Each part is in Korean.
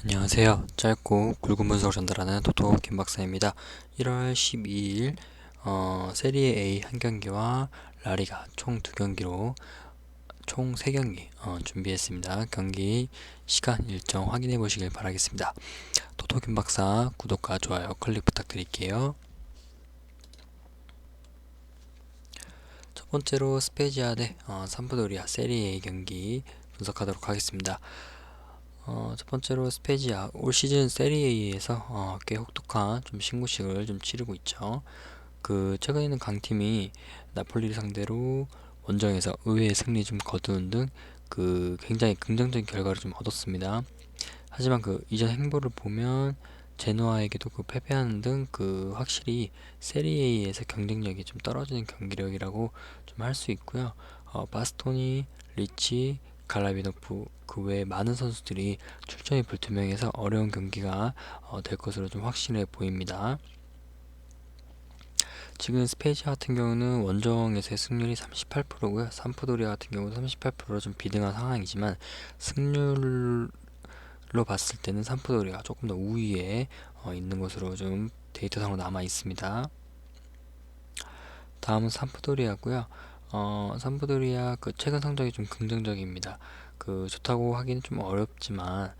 안녕하세요. 짧고 굵은 분석을 전달하는 토토 김박사입니다. 1월 12일 세리에 A 한 경기와 라리가 총 2경기로 총 3경기 준비했습니다. 경기 시간 일정 확인해 보시길 바라겠습니다. 토토 김박사 구독과 좋아요 클릭 부탁드릴게요. 첫 번째로 스페지아 대 삼프도리아 세리에 A 경기 분석하도록 하겠습니다. 첫 번째로 스페지아 올 시즌 세리에에서 꽤 혹독한 좀 신고식을 좀 치르고 있죠. 최근에는 강팀이 나폴리를 상대로 원정에서 의외의 승리 좀 거두는 등 굉장히 긍정적인 결과를 좀 얻었습니다. 하지만 이전 행보를 보면 제노아에게도 패배하는 등 확실히 세리에에서 경쟁력이 좀 떨어지는 경기력이라고 좀 할 수 있고요. 바스토니, 리치, 갈라비노프 그 외에 많은 선수들이 출전이 불투명해서 어려운 경기가 될 것으로 좀 확실해 보입니다. 지금 스페이지 같은 경우는 원정에서의 승률이 38%고요. 삼프도리아 같은 경우도 38%로 좀 비등한 상황이지만 승률로 봤을 때는 삼프도리아가 조금 더 우위에 있는 것으로 좀 데이터상으로 남아 있습니다. 다음은 삼프도리아고요. 삼프도리아 최근 성적이 좀 긍정적입니다. 좋다고 하기는 좀 어렵지만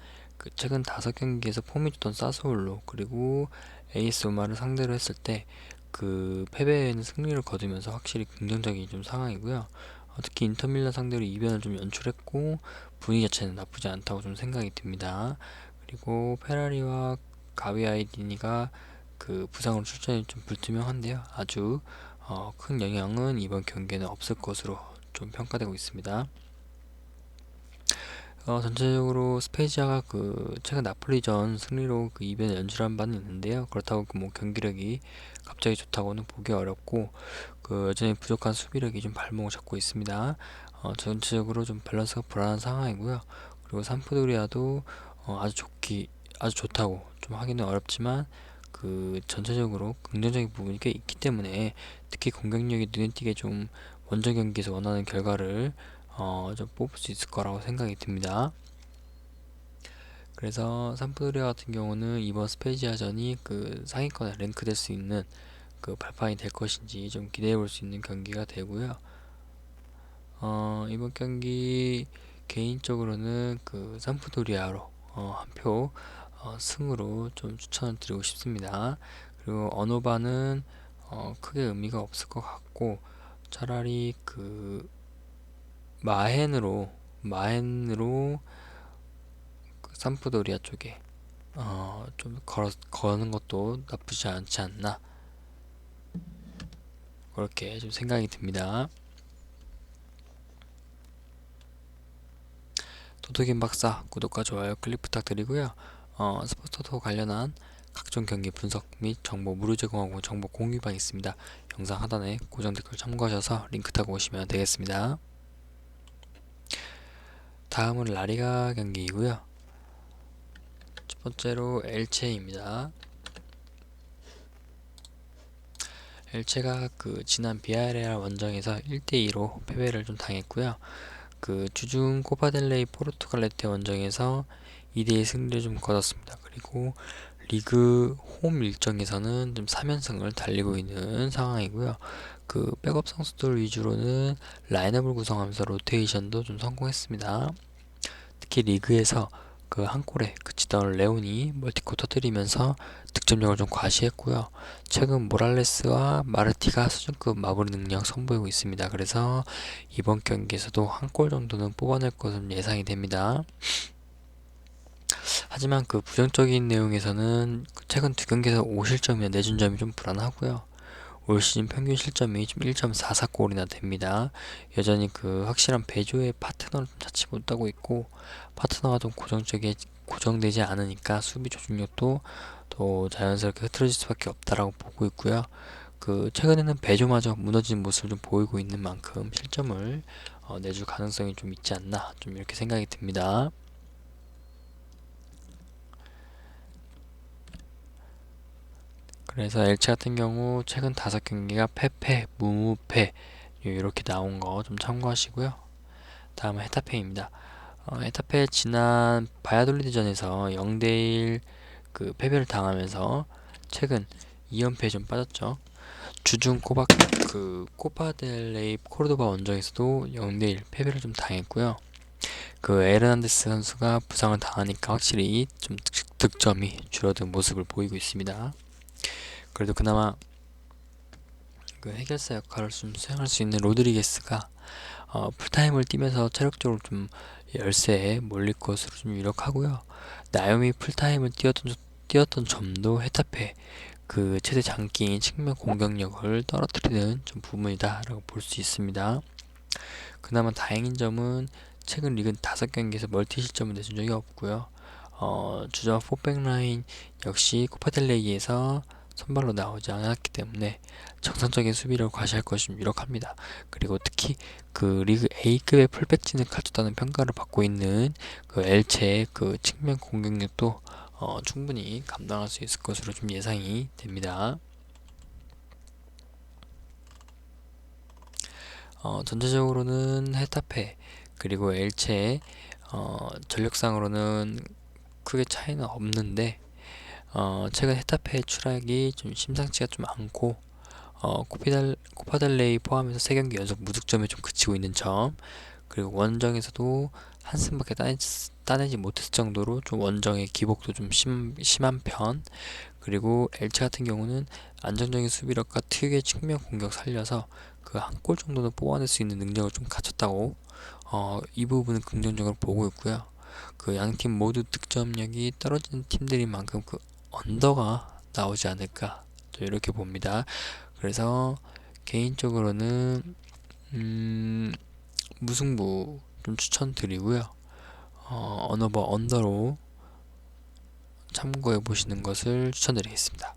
최근 5경기에서 폼이 좋던 사스올로 그리고 에이스 로마를 상대로 했을 때 패배에는 승리를 거두면서 확실히 긍정적인 좀 상황이고요. 특히 인터밀란 상대로 이변을 좀 연출했고 분위기 자체는 나쁘지 않다고 좀 생각이 듭니다. 그리고 페라리와 가비아이디니가 부상으로 출전이 좀 불투명한데요. 아주 큰 영향은 이번 경기에는 없을 것으로 좀 평가되고 있습니다. 전체적으로 스페지아가 최근 나폴리전 승리로 이변을 연출한 바는 있는데요. 그렇다고 뭐 경기력이 갑자기 좋다고는 보기 어렵고 여전히 부족한 수비력이 좀 발목을 잡고 있습니다. 전체적으로 좀 밸런스가 불안한 상황이고요. 그리고 삼프도리아도 아주 좋다고 좀 하기는 어렵지만 전체적으로 긍정적인 부분이 꽤 있기 때문에 특히 공격력이 눈에 띄게 좀 원정 경기에서 원하는 결과를 좀 뽑을 수 있을 거라고 생각이 듭니다. 그래서 삼프도리아 같은 경우는 이번 스페지아전이 상위권에 랭크될 수 있는 발판이 될 것인지 좀 기대해 볼 수 있는 경기가 되고요. 이번 경기 개인적으로는 삼프도리아로 한 표 승으로 좀 추천을 드리고 싶습니다. 그리고 언어바는 크게 의미가 없을 것 같고 차라리 마헨으로 삼프도리아 쪽에 좀 거는 것도 나쁘지 않지 않나 그렇게 좀 생각이 듭니다. 도토김 박사 구독과 좋아요 클릭 부탁드리고요. 스포츠토토 관련한 각종 경기 분석 및 정보 무료 제공하고 정보 공유방 있습니다. 영상 하단에 고정 댓글 참고하셔서 링크 타고 오시면 되겠습니다. 다음은 라리가 경기이고요. 첫 번째로 엘체입니다. 엘체가 지난 비아레알 원정에서 1대2로 패배를 좀 당했고요. 주중 코파델레이 포르투갈 레테 원정에서 2대2 승리를 좀 거뒀습니다. 그리고 리그 홈 일정에서는 좀 3연승을 달리고 있는 상황이고요. 백업 선수들 위주로는 라인업을 구성하면서 로테이션도 좀 성공했습니다. 특히 리그에서 한 골에 그치던 레온이 멀티골 터뜨리면서 득점력을 좀 과시했고요. 최근 모랄레스와 마르티가 수준급 마무리 능력 선보이고 있습니다. 그래서 이번 경기에서도 한 골 정도는 뽑아낼 것은 예상이 됩니다. 하지만 부정적인 내용에서는 최근 2경기에서 5실점이나 내준 점이 좀 불안하고요. 올 시즌 평균 실점이 좀 1.44골이나 됩니다. 여전히 확실한 배조의 파트너를 좀 찾지 못하고 있고 파트너가 좀 고정되지 않으니까 수비 조직력도 더 자연스럽게 흐트러질 수밖에 없다라고 보고 있고요. 최근에는 배조마저 무너지는 모습을 좀 보이고 있는 만큼 실점을 내줄 가능성이 좀 있지 않나 좀 이렇게 생각이 듭니다. 그래서 엘체 같은 경우 최근 5경기가 패패, 무무패 이렇게 나온 거 좀 참고하시고요. 다음은 헤타페입니다. 헤타페 지난 바야돌리드전에서 0대1 그 패배를 당하면서 최근 2연패에 좀 빠졌죠. 주중 코파델레이 코르도바 원정에서도 0대1 패배를 좀 당했고요. 그 에르난데스 선수가 부상을 당하니까 확실히 좀 득점이 줄어든 모습을 보이고 있습니다. 그래도 그나마 그 해결사 역할을 좀 수행할 수 있는 로드리게스가 풀타임을 뛰면서 체력적으로 좀 열세에 몰릴 것으로 좀 유력하고요. 나요미 풀타임을 뛰었던 점도 헤타페 그 최대 장기인 측면 공격력을 떨어뜨리는 좀 부분이다라고 볼 수 있습니다. 그나마 다행인 점은 최근 리그 5경기에서 멀티 실점을 내준 적이 없고요. 주전 포백라인 역시 코파델레이에서 선발로 나오지 않았기 때문에 정상적인 수비를 과시할 것이 좀 유력합니다. 그리고 특히 그 리그 A급의 풀백진을 갖췄다는 평가를 받고 있는 그 엘체의 그 측면 공격력도 충분히 감당할 수 있을 것으로 좀 예상이 됩니다. 전체적으로는 헤타페 그리고 엘체 전력상으로는 크게 차이는 없는데 최근 헤타페의 추락이 좀 심상치가 좀 않고 코파달레이 포함해서 3경기 연속 무득점에 좀 그치고 있는 점, 그리고 원정에서도 한 승밖에 따내지 못했을 정도로 좀 원정의 기복도 좀 심한 편, 그리고 엘체 같은 경우는 안정적인 수비력과 특유의 측면 공격 살려서 그 한 골 정도는 뽑아낼 수 있는 능력을 좀 갖췄다고 이 부분은 긍정적으로 보고 있고요. 그 양팀 모두 득점력이 떨어지는 팀들인 만큼 그 언더가 나오지 않을까 또 이렇게 봅니다. 그래서 개인적으로는 무승부 좀 추천드리고요. 언어버 언더로 참고해 보시는 것을 추천드리겠습니다.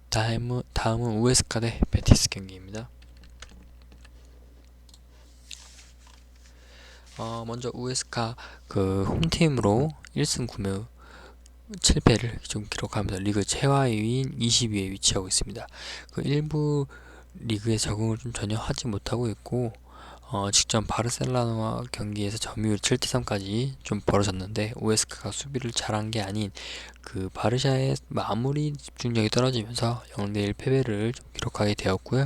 다음은 우에스카 대 베티스 경기입니다. 먼저 우에스카 그 홈팀으로 1승 9무 7패를 좀 기록하면서 리그 최하위인 20위에 위치하고 있습니다. 그 일부 리그에 적응을 좀 전혀 하지 못하고 있고 직전 바르셀로나와 경기에서 점유율 7대3까지 좀 벌어졌는데 우에스카가 수비를 잘한 게 아닌 그 바르샤의 마무리 집중력이 떨어지면서 0대1 패배를 좀 기록하게 되었고요.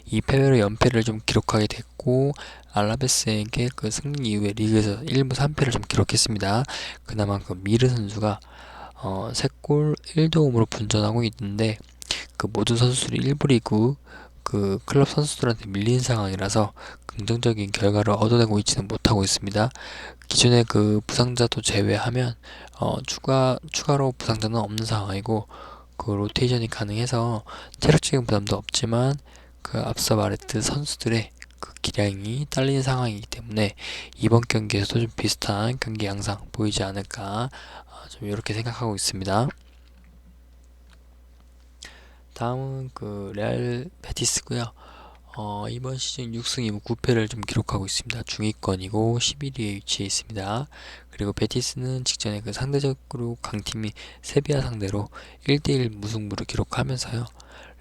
이 패배로 연패를 좀 기록하게 됐고 알라베스에게 그 승리 이후에 리그에서 1부 3패를 좀 기록했습니다. 그나마 그 미르 선수가 3골 1도움으로 분전하고 있는데 그 모든 선수들이 1부 리그 그 클럽 선수들한테 밀린 상황이라서 긍정적인 결과를 얻어내고 있지는 못하고 있습니다. 기존의 그 부상자도 제외하면 추가로 부상자는 없는 상황이고 그 로테이션이 가능해서 체력적인 부담도 없지만 그 앞서 말했듯 선수들의 그 기량이 딸리는 상황이기 때문에 이번 경기에서도 좀 비슷한 경기 양상 보이지 않을까 좀 이렇게 생각하고 있습니다. 다음은 그 레알 베티스고요. 이번 시즌 6승 2무 9패를 좀 기록하고 있습니다. 중위권이고 11위에 위치해 있습니다. 그리고 베티스는 직전에 그 상대적으로 강팀인 세비야 상대로 1대1 무승부를 기록하면서요.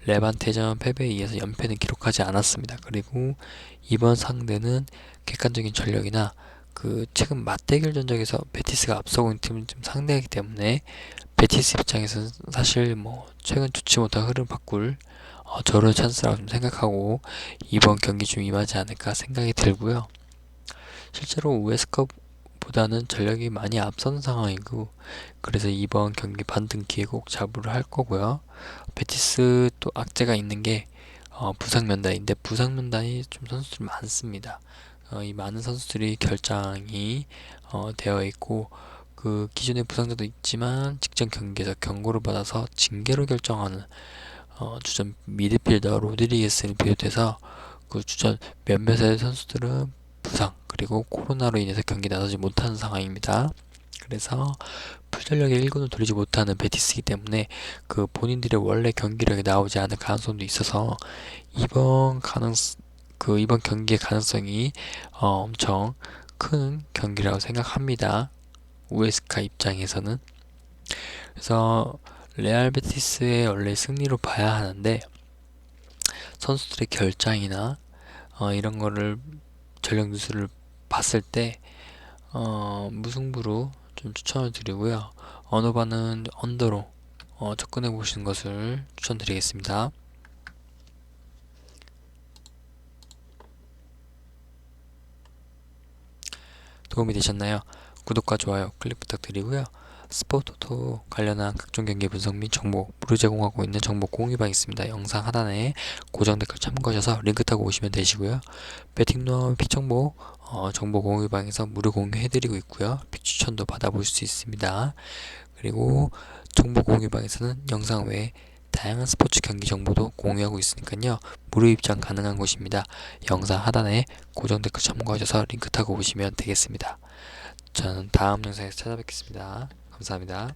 레반테전 패배에 이어서 연패는 기록하지 않았습니다. 그리고 이번 상대는 객관적인 전력이나 그 최근 맞대결 전적에서 베티스가 앞서고 있는 팀을 좀 상대하기 때문에 베티스 입장에서는 사실 뭐 최근 좋지 못한 흐름 바꿀 저런 찬스라고 좀 생각하고 이번 경기 좀 임하지 않을까 생각이 들고요. 실제로 우에스컵보다는 전력이 많이 앞선 상황이고 그래서 이번 경기 반등 기회 꼭 잡으려 할 거고요. 베티스 또 악재가 있는 게 부상 명단인데 부상 명단이 좀 선수들이 많습니다. 이 많은 선수들이 결장이 되어 있고 그 기존의 부상자도 있지만 직전 경기에서 경고를 받아서 징계로 결정하는 주전 미드필더 로드리게스를 비롯해서 그 주전 몇몇의 선수들은 부상 그리고 코로나로 인해서 경기 나서지 못하는 상황입니다. 그래서 풀전력의 일군을 돌리지 못하는 베티스이기 때문에 그 본인들의 원래 경기력이 나오지 않을 가능성도 있어서 이번 경기의 가능성이 엄청 큰 경기라고 생각합니다. 우에스카 입장에서는. 그래서 레알 베티스의 원래 승리로 봐야 하는데 선수들의 결장이나 이런 거를 전력 뉴스를 봤을 때 무승부로 좀 추천을 드리고요. 언어반은 언더로 접근해 보시는 것을 추천드리겠습니다. 도움이 되셨나요? 구독과 좋아요 클릭 부탁드리고요. 스포토토 관련한 각종 경기 분석 및 정보 무료 제공하고 있는 정보 공유방 있습니다. 영상 하단에 고정 댓글 참고하셔서 링크 타고 오시면 되시고요. 배팅론 픽 정보 정보 공유방에서 무료 공유해드리고 있고요. 픽 추천도 받아볼 수 있습니다. 그리고 정보 공유방에서는 영상 외에 다양한 스포츠 경기 정보도 공유하고 있으니까요. 무료 입장 가능한 곳입니다. 영상 하단에 고정 댓글 참고하셔서 링크 타고 오시면 되겠습니다. 저는 다음 영상에서 찾아뵙겠습니다. 감사합니다.